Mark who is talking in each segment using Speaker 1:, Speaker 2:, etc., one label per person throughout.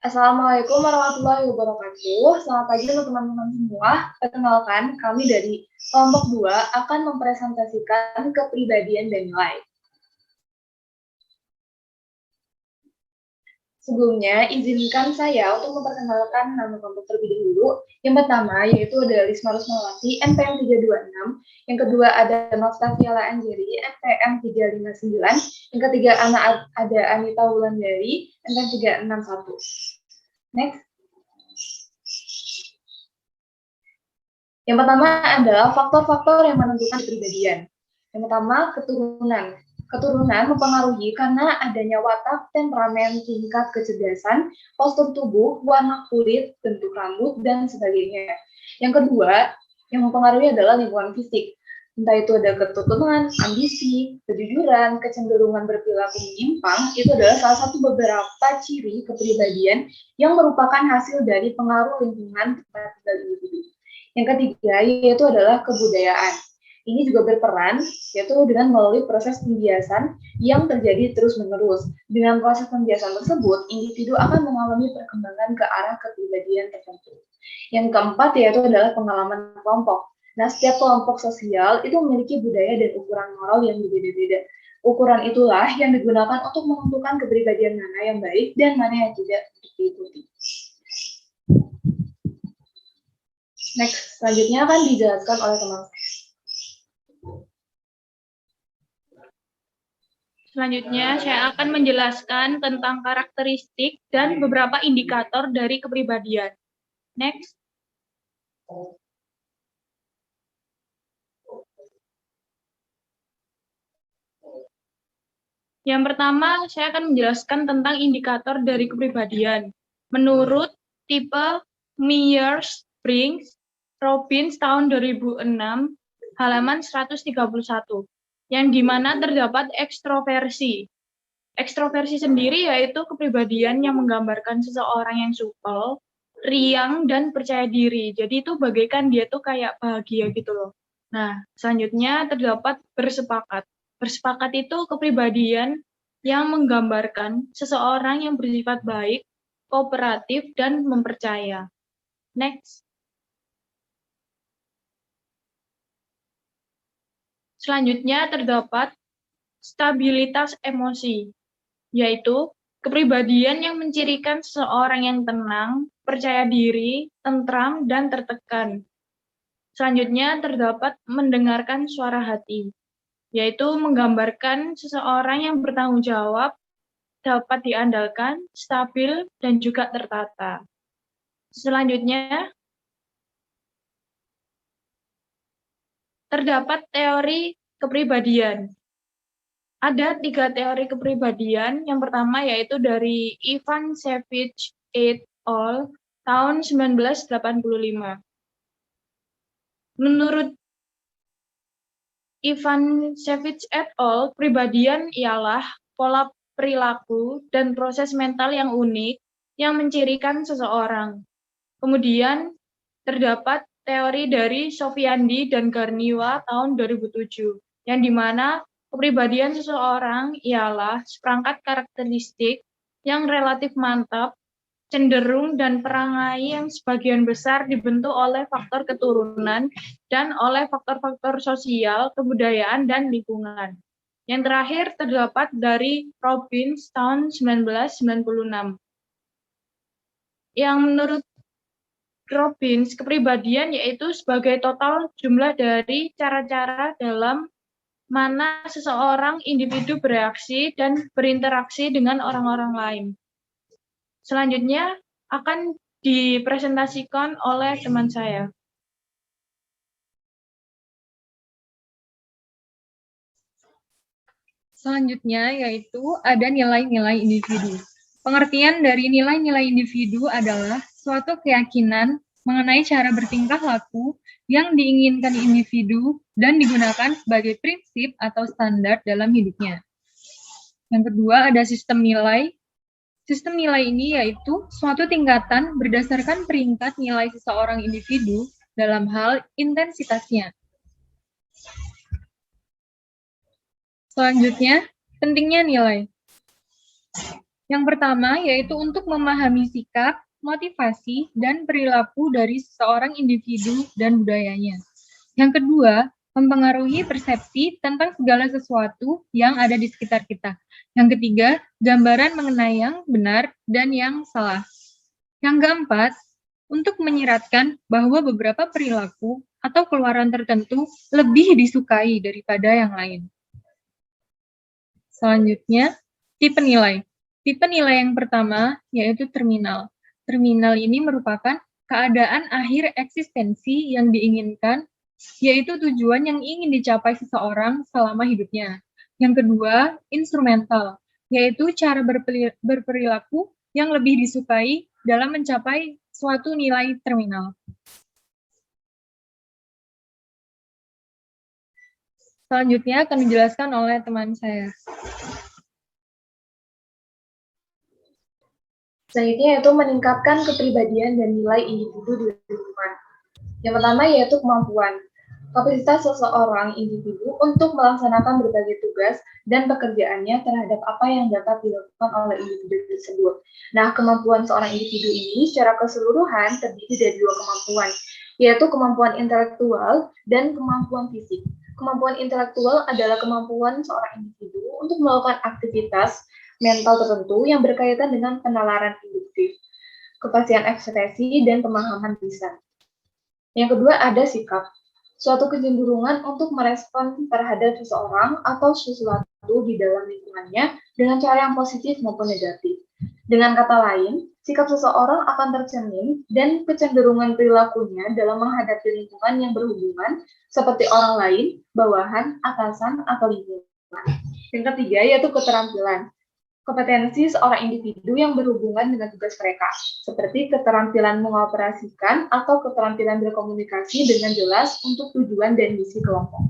Speaker 1: Assalamualaikum warahmatullahi wabarakatuh. Selamat pagi untuk teman-teman semua. Perkenalkan, kami dari kelompok 2 akan mempresentasikan kepribadian dan nilai. Sebelumnya, izinkan saya untuk memperkenalkan nama kelompok terlebih dahulu. Yang pertama, yaitu ada Risma Rusmawati, NPM 326. Yang kedua, ada Novtaviala Anjeri, NPM 359. Yang ketiga, ada Anita Wulandari, NPM 361. Next. Yang pertama adalah faktor-faktor yang menentukan kepribadian. Yang pertama, keturunan. Keturunan mempengaruhi karena adanya watak, temperamen, tingkat kecerdasan, postur tubuh, warna kulit, bentuk rambut, dan sebagainya. Yang kedua, yang mempengaruhi adalah lingkungan fisik. Entah itu ada keturunan, ambisi, kejujuran, kecenderungan berperilaku menyimpang, itu adalah salah satu beberapa ciri kepribadian yang merupakan hasil dari pengaruh lingkungan tempat tinggal individu. Yang ketiga, yaitu adalah kebudayaan. Ini juga berperan, yaitu dengan melalui proses pembiasan yang terjadi terus-menerus. Dengan proses pembiasan tersebut, individu akan mengalami perkembangan ke arah kepribadian tertentu. Yang keempat, yaitu adalah pengalaman kelompok. Nah, setiap kelompok sosial itu memiliki budaya dan ukuran moral yang berbeda-beda. Ukuran itulah yang digunakan untuk menentukan kepribadian mana yang baik dan mana yang tidak diikuti. Next, selanjutnya akan dijelaskan oleh teman saya.
Speaker 2: Selanjutnya, saya akan menjelaskan tentang karakteristik dan beberapa indikator dari kepribadian. Next. Yang pertama, saya akan menjelaskan tentang indikator dari kepribadian. Menurut tipe Myers-Briggs Robbins tahun 2006, halaman 131, yang dimana terdapat ekstroversi. Ekstroversi sendiri yaitu kepribadian yang menggambarkan seseorang yang supel, riang, dan percaya diri. Jadi itu bagaikan dia tuh kayak bahagia gitu loh. Nah, selanjutnya terdapat bersepakat. Bersepakat itu kepribadian yang menggambarkan seseorang yang bersifat baik, kooperatif, dan mempercaya. Next. Selanjutnya terdapat stabilitas emosi, yaitu kepribadian yang mencirikan seseorang yang tenang, percaya diri, tentram, dan tertekan. Selanjutnya terdapat mendengarkan suara hati, yaitu menggambarkan seseorang yang bertanggung jawab, dapat diandalkan, stabil, dan juga tertata. Selanjutnya, terdapat teori kepribadian. Ada 3 teori kepribadian. Yang pertama yaitu dari Ivan Savage et al. Tahun 1985. Menurut Ivan Savage et al., kepribadian ialah pola perilaku dan proses mental yang unik yang mencirikan seseorang. Kemudian terdapat teori dari Sofiandi dan Garniwa tahun 2007, yang dimana kepribadian seseorang ialah seperangkat karakteristik yang relatif mantap, cenderung, dan perangai yang sebagian besar dibentuk oleh faktor keturunan dan oleh faktor-faktor sosial, kebudayaan, dan lingkungan. Yang terakhir terdapat dari Robbins tahun 1996. Yang menurut Robbins, kepribadian yaitu sebagai total jumlah dari cara-cara dalam mana seseorang individu bereaksi dan berinteraksi dengan orang-orang lain. Selanjutnya akan dipresentasikan oleh teman saya.
Speaker 3: Selanjutnya yaitu ada nilai-nilai individu. Pengertian dari nilai-nilai individu adalah suatu keyakinan mengenai cara bertingkah laku yang diinginkan individu dan digunakan sebagai prinsip atau standar dalam hidupnya. Yang kedua ada sistem nilai. Sistem nilai ini yaitu suatu tingkatan berdasarkan peringkat nilai seseorang individu dalam hal intensitasnya. Selanjutnya, pentingnya nilai. Yang pertama yaitu untuk memahami sikap, motivasi, dan perilaku dari seseorang individu dan budayanya. Yang kedua, mempengaruhi persepsi tentang segala sesuatu yang ada di sekitar kita. Yang ketiga, gambaran mengenai yang benar dan yang salah. Yang keempat, untuk menyiratkan bahwa beberapa perilaku atau keluaran tertentu lebih disukai daripada yang lain. Selanjutnya, tipe nilai. Tipe nilai yang pertama yaitu terminal. Terminal ini merupakan keadaan akhir eksistensi yang diinginkan, yaitu tujuan yang ingin dicapai seseorang selama hidupnya. Yang kedua, instrumental, yaitu cara berperilaku yang lebih disukai dalam mencapai suatu nilai terminal. Selanjutnya akan dijelaskan oleh teman saya.
Speaker 1: Selanjutnya yaitu meningkatkan kepribadian dan nilai individu di lingkungan. Yang pertama yaitu kemampuan. Kapasitas seseorang individu untuk melaksanakan berbagai tugas dan pekerjaannya terhadap apa yang dapat dilakukan oleh individu tersebut. Nah, kemampuan seorang individu ini secara keseluruhan terdiri dari dua kemampuan, yaitu kemampuan intelektual dan kemampuan fisik. Kemampuan intelektual adalah kemampuan seorang individu untuk melakukan aktivitas mental tertentu yang berkaitan dengan penalaran induktif, kepastian ekspresi, dan pemahaman lisan. Yang kedua ada sikap, suatu kecenderungan untuk merespon terhadap seseorang atau sesuatu di dalam lingkungannya dengan cara yang positif maupun negatif. Dengan kata lain, sikap seseorang akan tercermin dan kecenderungan perilakunya dalam menghadapi lingkungan yang berhubungan seperti orang lain, bawahan, atasan, atau lingkungan. Yang ketiga yaitu keterampilan. Kompetensi seorang individu yang berhubungan dengan tugas mereka, seperti keterampilan mengoperasikan atau keterampilan berkomunikasi dengan jelas untuk tujuan dan misi kelompok.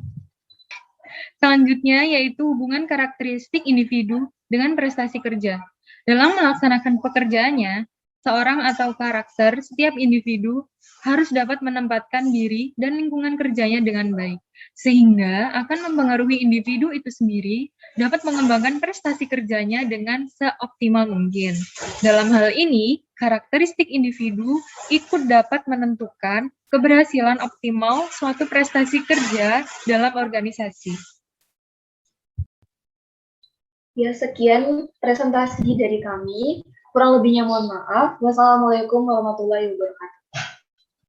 Speaker 3: Selanjutnya yaitu hubungan karakteristik individu dengan prestasi kerja. Dalam melaksanakan pekerjaannya, seorang atau karakter setiap individu harus dapat menempatkan diri dan lingkungan kerjanya dengan baik, sehingga akan mempengaruhi individu itu sendiri dapat mengembangkan prestasi kerjanya dengan seoptimal mungkin. Dalam hal ini, karakteristik individu ikut dapat menentukan keberhasilan optimal suatu prestasi kerja dalam organisasi.
Speaker 1: Ya, sekian presentasi dari kami. Kurang lebihnya mohon maaf. Wassalamualaikum warahmatullahi wabarakatuh.